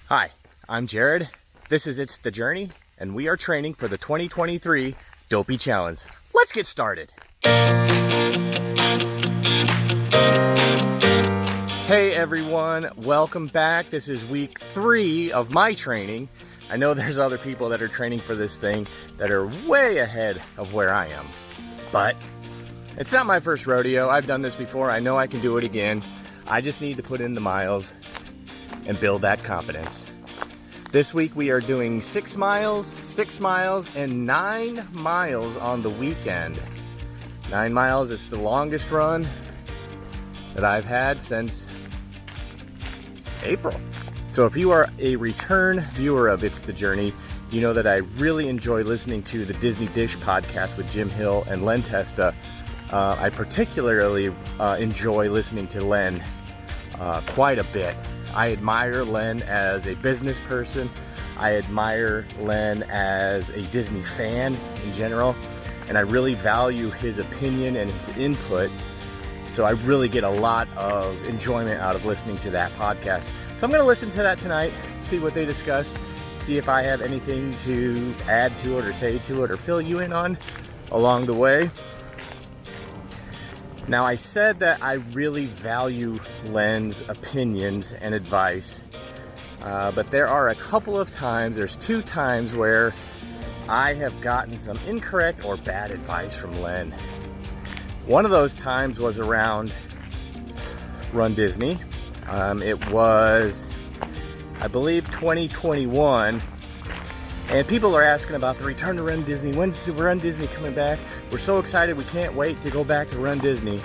Hi, I'm Jared. This is It's the Journey, and we are training for the 2023 Dopey Challenge. Let's get started. Hey everyone, welcome back. This is week 3 of my training. I know there's other people that are training for this thing that are way ahead of where I am, but it's not my first rodeo. I've done this before. I know I can do it again. I just need to put in the miles and build that confidence. This week we are doing 6 miles, and 9 miles on the weekend. 9 miles is the longest run that I've had since April. So if you are a return viewer of It's the Journey, you know that I really enjoy listening to the Disney Dish podcast with Jim Hill and Len Testa. I particularly enjoy listening to Len quite a bit. I admire Len as a business person. I admire Len as a Disney fan in general. And I really value his opinion and his input. So I really get a lot of enjoyment out of listening to that podcast. So I'm going to listen to that tonight, see what they discuss, see if I have anything to add to it or say to it or fill you in on along the way. Now, I said that I really value Len's opinions and advice, but there are a couple of times, there's 2 times where I have gotten some incorrect or bad advice from Len. One of those times was around Run Disney. It was, I believe, 2021. And people are asking about the return to Run Disney. When's the Run Disney coming back? We're so excited, we can't wait to go back to Run Disney.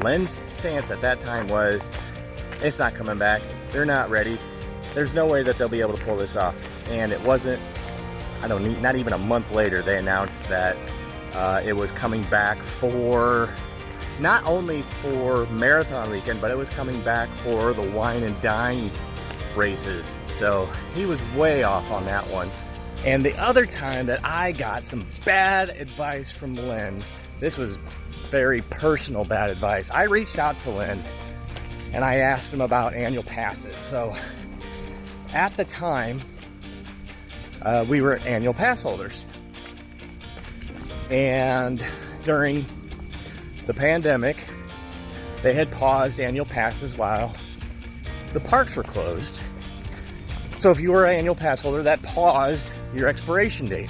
Len's stance at that time was, it's not coming back. They're not ready. There's no way that they'll be able to pull this off. And it wasn't, not even a month later, they announced that it was coming back for, not only for Marathon Weekend, but it was coming back for the Wine and Dine races. So he was way off on that one. And the other time that I got some bad advice from Len, this was very personal bad advice. I reached out to Len and I asked him about annual passes. So at the time, we were annual pass holders. And during the pandemic, they had paused annual passes while the parks were closed. So if you were an annual pass holder, that paused your expiration date.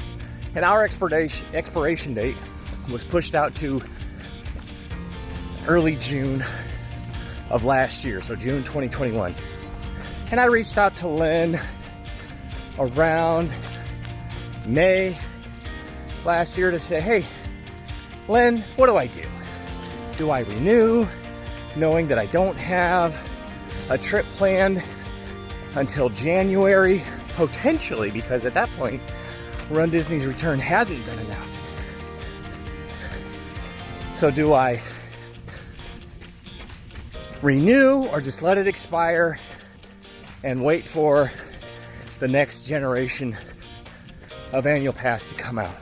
And our expiration date was pushed out to early June of last year, so June 2021. And I reached out to Len around May last year to say, hey, Len, what do I do? Do I renew, knowing that I don't have a trip planned until January, potentially, because at that point, Run Disney's return hadn't been announced. So do I renew or just let it expire and wait for the next generation of annual pass to come out?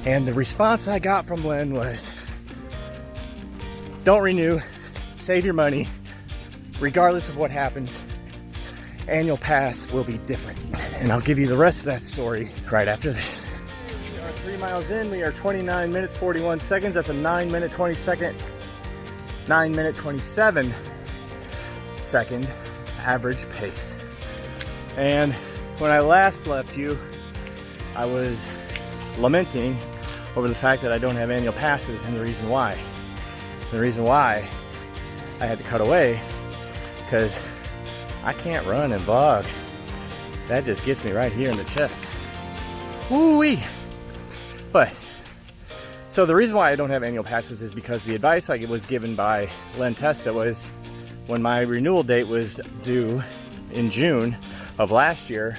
And the response I got from Len was, don't renew, save your money. Regardless of what happens, annual pass will be different. And I'll give you the rest of that story right after this. We are 3 miles in. We are 29 minutes, 41 seconds. That's a 9-minute, 9-minute, 27-second average pace. And when I last left you, I was lamenting over the fact that I don't have annual passes and the reason why. The reason why I had to cut away, because I can't run and vlog. That just gets me right here in the chest. Woo-wee! But, so the reason why I don't have annual passes is because the advice I was given by Len Testa was when my renewal date was due in June of last year,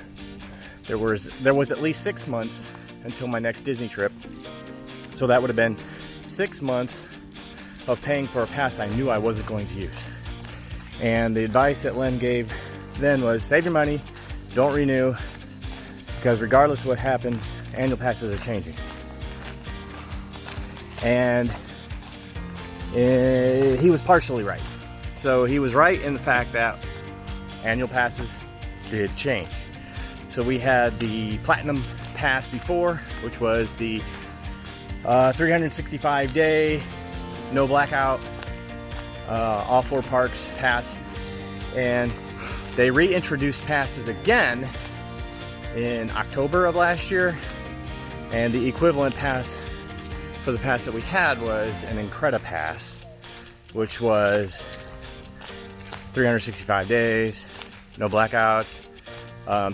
there was at least 6 months until my next Disney trip. So that would have been 6 months of paying for a pass I knew I wasn't going to use. And the advice that Len gave then was, save your money, don't renew, because regardless of what happens, annual passes are changing. And he was partially right. So he was right in the fact that annual passes did change. So we had the Platinum Pass before, which was the 365 day, no blackout, all 4 parks pass. And they reintroduced passes again in October of last year. And the equivalent pass for the pass that we had was an Incredi Pass, which was 365 days, no blackouts,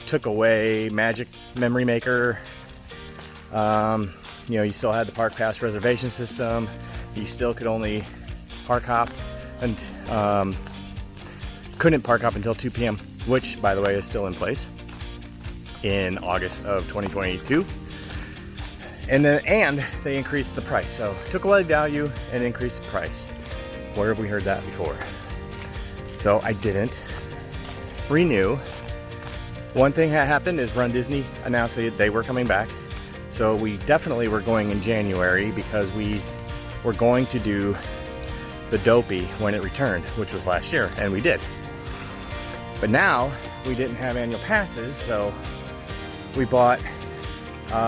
took away Magic Memory Maker. You know, you still had the Park Pass reservation system. You still could only park hop and couldn't park hop until 2 p.m., which, by the way, is still in place in August of 2022. And they increased the price. So took away value and increased the price. Where have we heard that before? So I didn't renew. One thing that happened is Run Disney announced that they were coming back. So we definitely were going in January because we were going to do the Dopey when it returned, which was last year, and we did. But now we didn't have annual passes, so we bought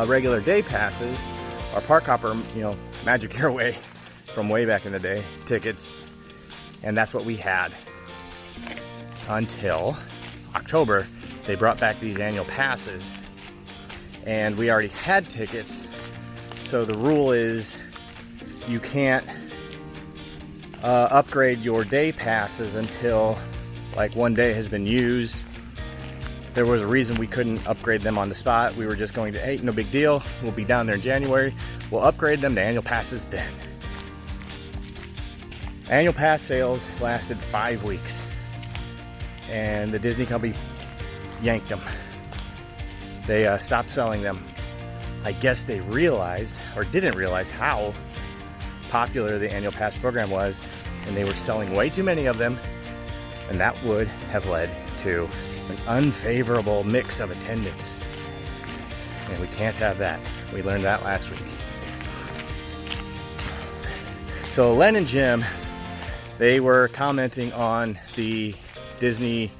regular day passes, our Park Hopper, you know, Magic Airway from way back in the day tickets, and that's what we had until October. They brought back these annual passes, and we already had tickets. So the rule is you can't upgrade your day passes until like one day has been used. There was a reason we couldn't upgrade them on the spot. We were just going to, hey, no big deal. We'll be down there in January. We'll upgrade them to annual passes then. Annual pass sales lasted 5 weeks, and the Disney company yanked them. They stopped selling them. I guess they realized, or didn't realize, how popular the annual pass program was, and they were selling way too many of them, and that would have led to an unfavorable mix of attendance, and we can't have that. We learned that last week. So Len and Jim, they were commenting on the Disney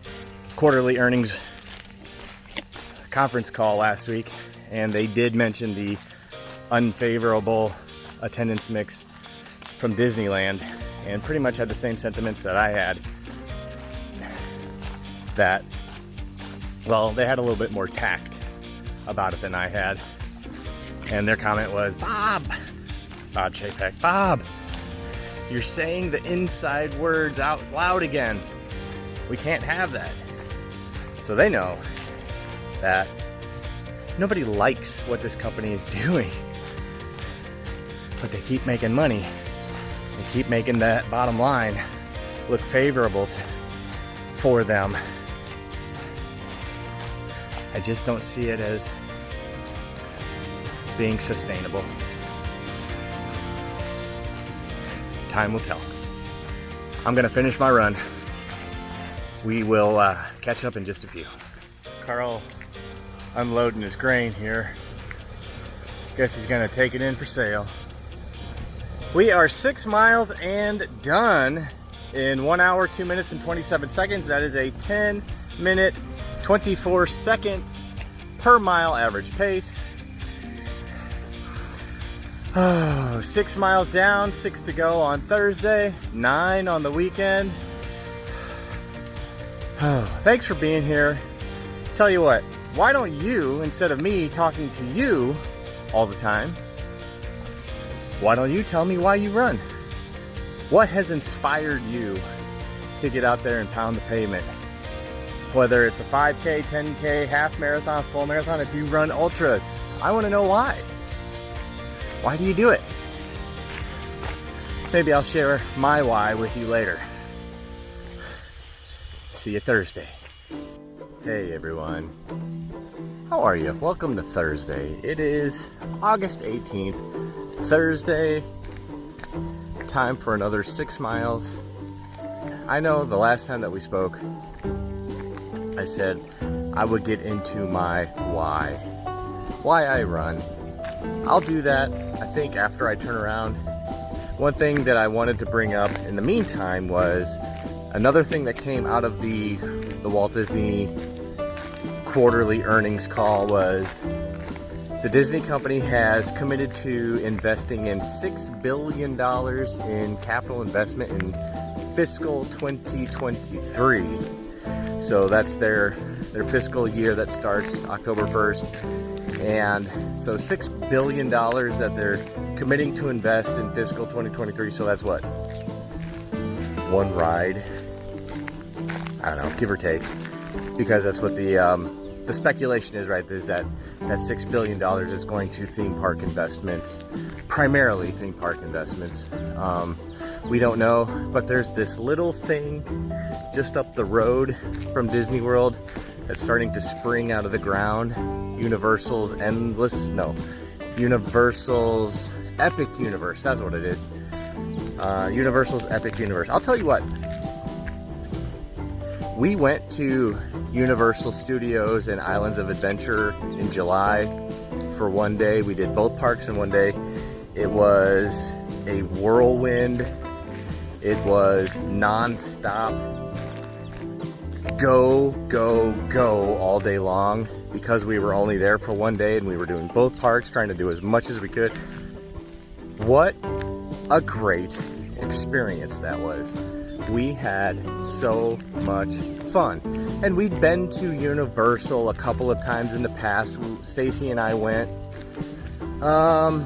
quarterly earnings conference call last week, and they did mention the unfavorable attendance mix from Disneyland, and pretty much had the same sentiments that I had. That, well, they had a little bit more tact about it than I had. And their comment was, Bob Chapek, Bob, you're saying the inside words out loud again. We can't have that. So they know that nobody likes what this company is doing, but they keep making money. They keep making that bottom line look favorable for them. I just don't see it as being sustainable. Time will tell. I'm gonna finish my run. We will catch up in just a few. Carl unloading his grain here. Guess he's gonna take it in for sale. We are 6 miles and done in 1 hour, 2 minutes and 27 seconds. That is a 10-minute, 24-second per mile average pace. 6 miles down, 6 to go on Thursday, 9 on the weekend. Thanks for being here. Tell you what, why don't you, instead of me talking to you all the time, why don't you tell me why you run? What has inspired you to get out there and pound the pavement? Whether it's a 5K, 10K, half marathon, full marathon, if you run ultras, I want to know why. Why do you do it? Maybe I'll share my why with you later. See you Thursday. Hey everyone. How are you? Welcome to Thursday. It is August 18th, Thursday. Time for another 6 miles. I know the last time that we spoke, I said I would get into my why I run. I'll do that, I think, after I turn around. One thing that I wanted to bring up in the meantime was Another thing that came out of the Walt Disney quarterly earnings call was the Disney company has committed to investing in $6 billion in capital investment in fiscal 2023. So that's their fiscal year that starts October 1st. And so $6 billion that they're committing to invest in fiscal 2023. So that's what? One ride? I don't know, give or take. Because that's what the speculation is, right? Is that $6 billion is going to theme park investments, primarily theme park investments. We don't know, but there's this little thing just up the road from Disney World that's starting to spring out of the ground. Universal's Epic Universe, that's what it is. Universal's Epic Universe. I'll tell you what, we went to Universal Studios and Islands of Adventure in July for one day. We did both parks in one day. It was a whirlwind. It was non-stop. Go, go, go all day long because we were only there for one day and we were doing both parks, trying to do as much as we could. What a great experience that was. We had so much fun. And we'd been to Universal a couple of times in the past. Stacy and I went, I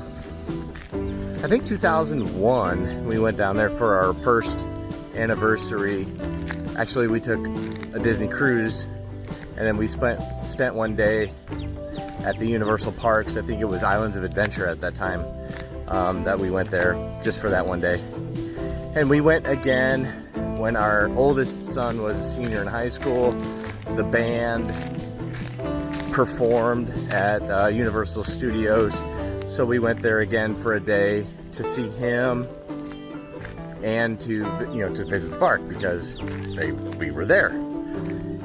think 2001, we went down there for our first anniversary. Actually, we took a Disney cruise and then we spent one day at the Universal parks. I think it was Islands of Adventure at that time that we went there just for that one day. And we went again when our oldest son was a senior in high school. The band performed at Universal Studios, so we went there again for a day to see him and to visit the park because we were there.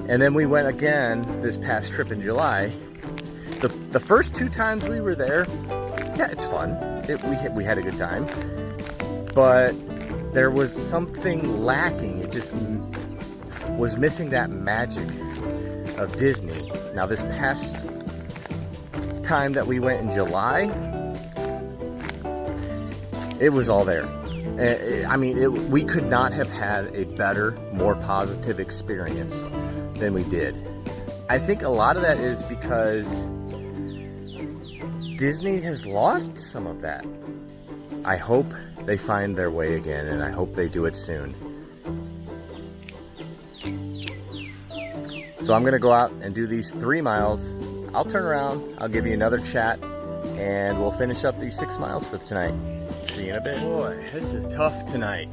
And then we went again this past trip in July. The first two times we were there, yeah, it's fun. We had a good time, but there was something lacking. It just was missing that magic of Disney. Now this past time that we went in July, it was all there. I mean, we could not have had a better, more positive experience than we did. I think a lot of that is because Disney has lost some of that. I hope they find their way again, and I hope they do it soon. So I'm gonna go out and do these 3 miles. I'll turn around, I'll give you another chat, and we'll finish up these 6 miles for tonight. See you in a bit. Boy, this is tough tonight.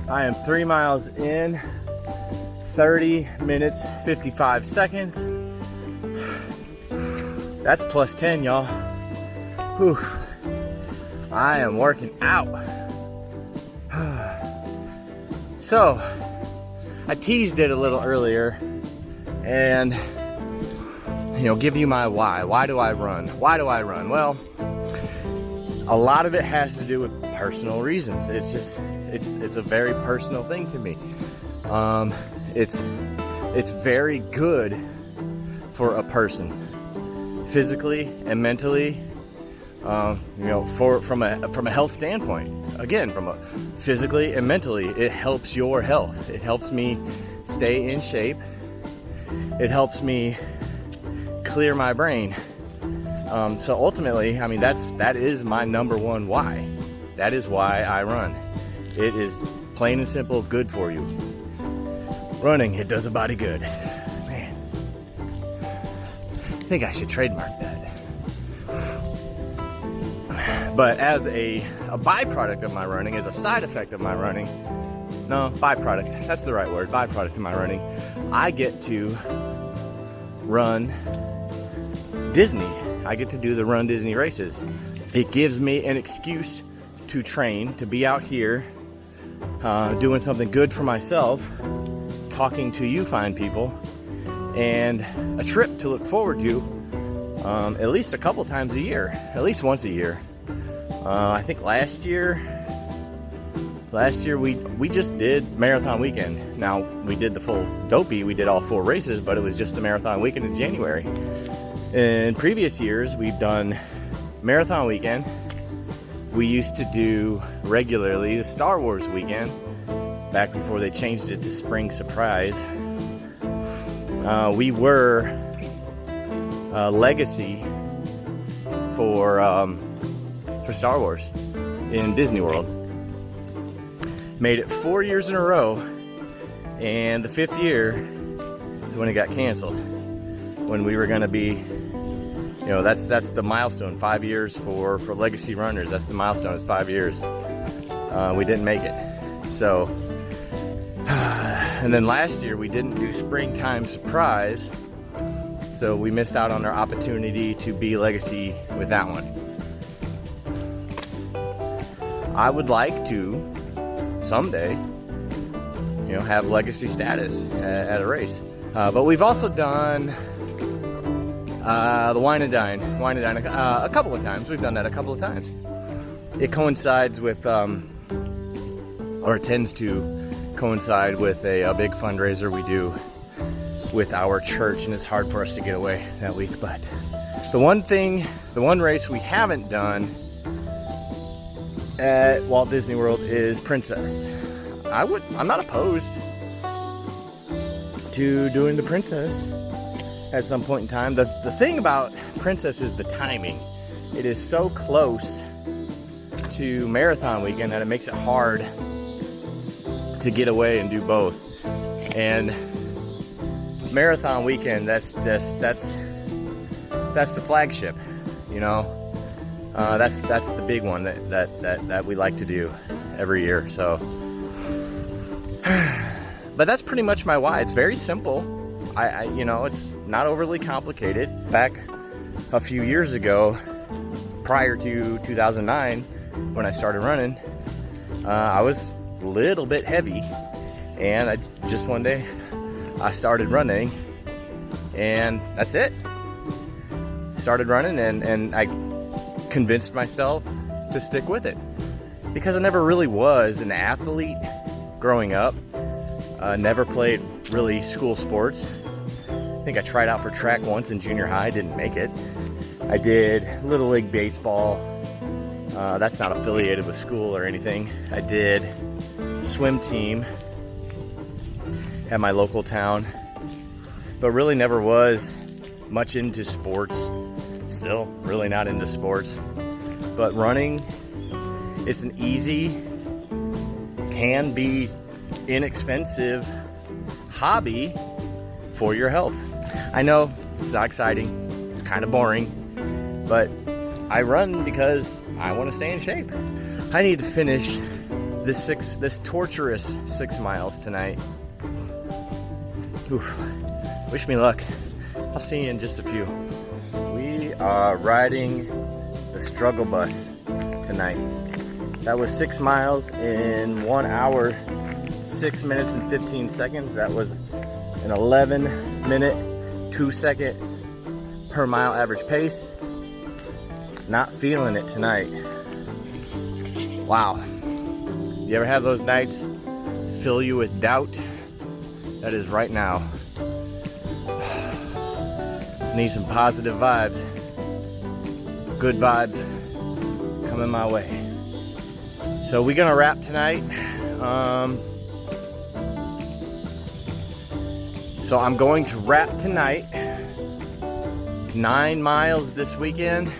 I am 3 miles in, 30 minutes, 55 seconds. That's plus 10, y'all. Whew. I am working out. So, I teased it a little earlier and, give you my why. Why do I run? Why do I run? Well, a lot of it has to do with personal reasons. It's a very personal thing to me. It's very good for a person, physically and mentally. From a health standpoint, again, physically and mentally, it helps your health. It helps me stay in shape. It helps me clear my brain. So ultimately, I mean, that is my number one why. That is why I run. It is plain and simple good for you. Running, it does a body good. Man, I think I should trademark that. But as a byproduct of my running, as a side effect of my running, no, byproduct, that's the right word, byproduct of my running, I get to run Disney. I get to do the Run Disney races. It gives me an excuse to train, to be out here doing something good for myself, talking to you fine people, and a trip to look forward to at least a couple times a year, at least once a year. I think last year Last year we just did marathon weekend. Now we did the full Dopey, we did all 4 races, but it was just the marathon weekend in January. In previous years, we've done marathon weekend. We used to do regularly the Star Wars weekend, back before they changed it to Spring Surprise. We were Legacy for Star Wars in Disney World. Made it 4 years in a row, and the 5th year is when it got canceled. When we were gonna be, you know, that's the milestone, 5 years for Legacy runners. That's the milestone, is 5 years. We didn't make it. So, and then last year we didn't do Springtime Surprise, so we missed out on our opportunity to be Legacy with that one. I would like to someday, you know, have Legacy status at a race. But we've also done the Wine and Dine a couple of times. We've done that a couple of times. It coincides with, or it tends to coincide with a big fundraiser we do with our church, and it's hard for us to get away that week. But the one race we haven't done at Walt Disney World is Princess. I'm not opposed to doing the Princess at some point in time. The thing about Princess is the timing. It is so close to marathon weekend that it makes it hard to get away and do both. And marathon weekend, that's the flagship, you know. That's the big one that we like to do every year. So, but that's pretty much my why. It's very simple. You know, it's not overly complicated. Back a few years ago, prior to 2009, when I started running, I was a little bit heavy, and I just one day I started running, and that's it. Started running, and I convinced myself to stick with it, because I never really was an athlete growing up. Never played really school sports. I think I tried out for track once in junior high, didn't make it. I did Little League Baseball. That's not affiliated with school or anything. I did swim team at my local town, but really never was much into sports. Still really not into sports. But running is an easy, can be inexpensive hobby for your health. I know it's not exciting, it's kind of boring, but I run because I want to stay in shape. I need to finish this torturous 6 miles tonight. Oof. Wish me luck. I'll see you in just a few. We are riding the struggle bus tonight. That was 6 miles in 1 hour, 6 minutes and 15 seconds. That was an 11-minute, 2-second per mile average pace. Not feeling it tonight. Wow. You ever have those nights fill you with doubt? That is right now. Need some positive vibes. Good vibes coming my way. So we're gonna wrap tonight. So I'm going to wrap tonight. 9 miles this weekend.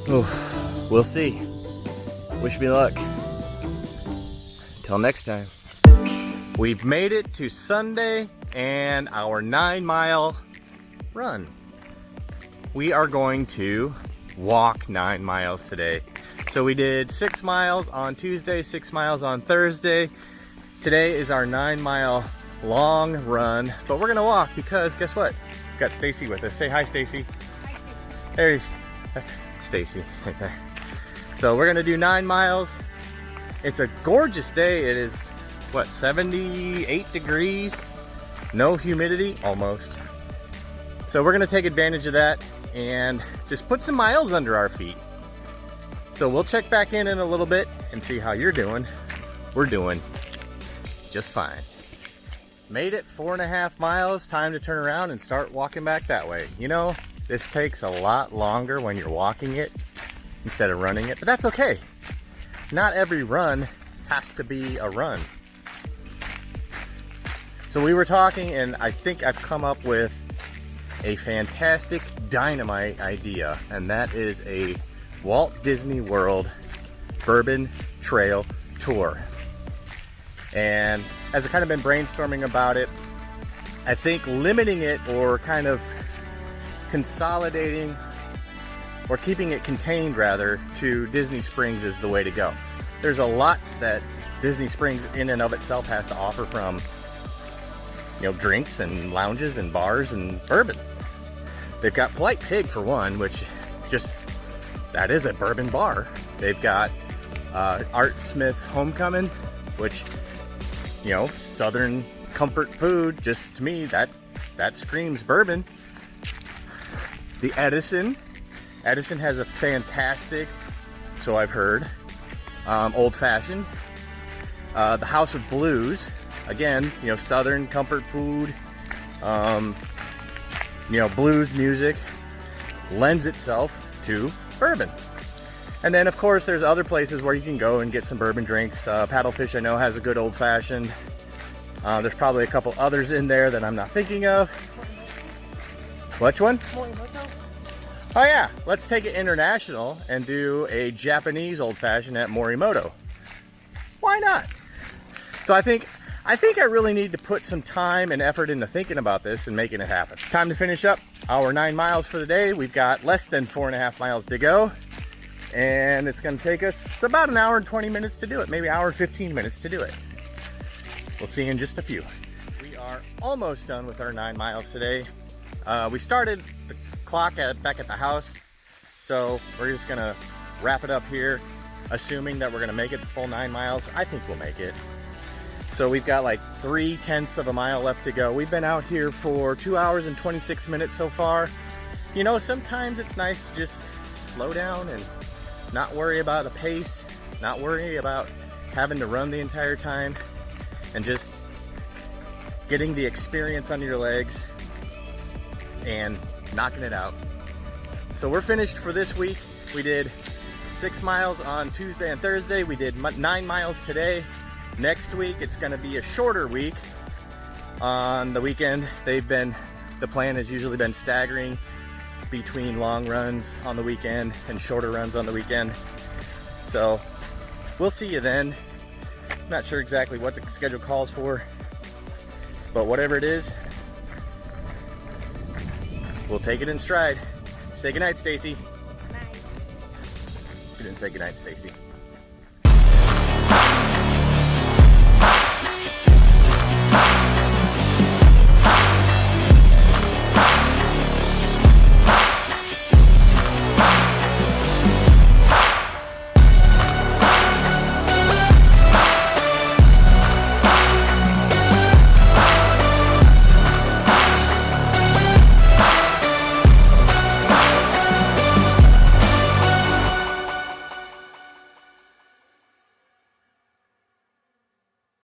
Ooh, we'll see. Wish me luck. Till next time. We've made it to Sunday and our 9-mile run. We are going to walk 9 miles today. So we did 6 miles on Tuesday, 6 miles on Thursday. Today is our 9-mile long run, but we're gonna walk because guess what? We've got Stacy with us. Say hi, Stacy. Hey, Stacy right there. So we're gonna do 9 miles. It's a gorgeous day. It is, what, 78 degrees? No humidity, almost. So we're gonna take advantage of that and just put some miles under our feet. So we'll check back in a little bit and see how you're doing. We're doing just fine. Made it 4.5 miles, time to turn around and start walking back that way. You know, this takes a lot longer when you're walking it instead of running it, but that's okay. Not every run has to be a run. So we were talking, and I think I've come up with a fantastic dynamite idea, and that is a Walt Disney World Bourbon Trail Tour. And as I've kind of been brainstorming about it, I think limiting it or kind of consolidating or keeping it contained rather to Disney Springs is the way to go. There's a lot that Disney Springs in and of itself has to offer, from drinks and lounges and bars and bourbon. They've got Polite Pig for one, which that is a bourbon bar. They've got Art Smith's Homecoming, which Southern comfort food. Just to me, that screams bourbon. The Edison has a fantastic, so I've heard, old fashioned. The House of Blues, again, Southern comfort food. Blues music lends itself to bourbon. And then of course there's other places where you can go and get some bourbon drinks. Paddlefish, I know, has a good old fashioned. There's probably a couple others in there that I'm not thinking of. Which one? Morimoto. Oh yeah, let's take it international and do a Japanese old fashioned at Morimoto. Why not? So I think I really need to put some time and effort into thinking about this and making it happen. Time to finish up our 9 miles for the day. We've got less than 4.5 miles to go. And it's gonna take us about an hour and 20 minutes to do it. Maybe an hour and 15 minutes to do it. We'll see you in just a few. We are almost done with our 9 miles today. We started the clock back at the house. So we're just gonna wrap it up here, assuming that we're gonna make it the full 9 miles. I think we'll make it. So we've got like 3/10 of a mile left to go. We've been out here for 2 hours and 26 minutes so far. Sometimes it's nice to just slow down and not worry about the pace, not worry about having to run the entire time, and just getting the experience under your legs and knocking it out. So we're finished for this week. We did 6 miles on Tuesday and Thursday. We did 9 miles today. Next week, it's gonna be a shorter week. On the weekend, the plan has usually been staggering between long runs on the weekend and shorter runs on the weekend. So we'll see you then. Not sure exactly what the schedule calls for, but whatever it is, we'll take it in stride. Say goodnight, Stacy. She didn't say goodnight, Stacy.